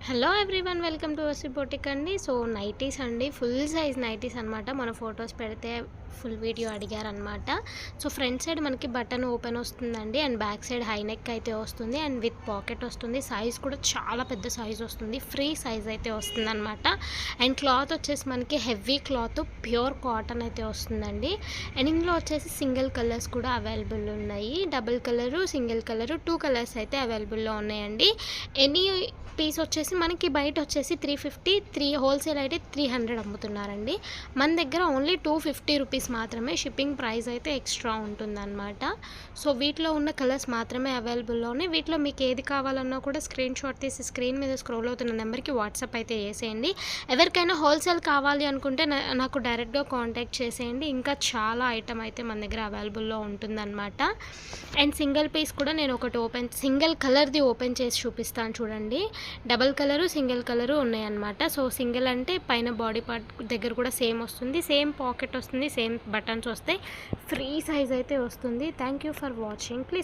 Hello everyone, welcome to Vasi boutique అండి. So nighties అండి, full size nighties అనమాట. మన ఫొటోస్ పెడితే ఫుల్ వీడియో అడిగారనమాట. సో ఫ్రంట్ సైడ్ మనకి బటన్ ఓపెన్ వస్తుందండి, and back side high neck అయితే వస్తుంది, అండ్ విత్ పాకెట్ వస్తుంది. సైజ్ కూడా చాలా పెద్ద సైజ్ వస్తుంది, ఫ్రీ సైజ్ అయితే వస్తుంది అనమాట. అండ్ క్లాత్ వచ్చేసి మనకి హెవీ క్లాత్, ప్యూర్ కాటన్ అయితే వస్తుందండి. అండ్ ఇందులో వచ్చేసి సింగిల్ కలర్స్ కూడా అవైలబుల్ ఉన్నాయి, double colour, single colour, 2 colours అయితే అవైలబుల్లో ఉన్నాయండి. ఎనీ పీస్ వచ్చేసి మనకి బయట వచ్చేసి 350, హోల్సేల్ అయితే 300 అమ్ముతున్నారండి. మన దగ్గర ఓన్లీ 250 రూపీస్ మాత్రమే. షిప్పింగ్ ప్రైస్ అయితే ఎక్స్ట్రా ఉంటుందన్నమాట. సో వీటిలో ఉన్న కలర్స్ మాత్రమే అవైలబుల్లో ఉన్నాయి. వీటిలో మీకు ఏది కావాలన్నా కూడా స్క్రీన్ షాట్ తీసి స్క్రీన్ మీద స్క్రోల్ అవుతున్న నెంబర్కి వాట్సాప్ అయితే చేసేయండి. ఎవరికైనా హోల్సేల్ కావాలి అనుకుంటే నాకు డైరెక్ట్గా కాంటాక్ట్ చేసేయండి. ఇంకా చాలా ఐటమ్ అయితే మన దగ్గర అవైలబుల్లో ఉంటుందన్నమాట. అండ్ సింగిల్ పీస్ కూడా నేను ఒకటి సింగిల్ కలర్ది ఓపెన్ చేసి చూపిస్తాను చూడండి. డబల్ కలరు, సింగిల్ కలరు ఉన్నాయన్నమాట. సో సింగిల్ అంటే పైన బాడీ పార్ట్ దగ్గర కూడా సేమ్ వస్తుంది, సేమ్ పాకెట్ వస్తుంది, సేమ్ బటన్స్ వస్తాయి, ఫ్రీ సైజ్ అయితే వస్తుంది. Thank you for watching. Please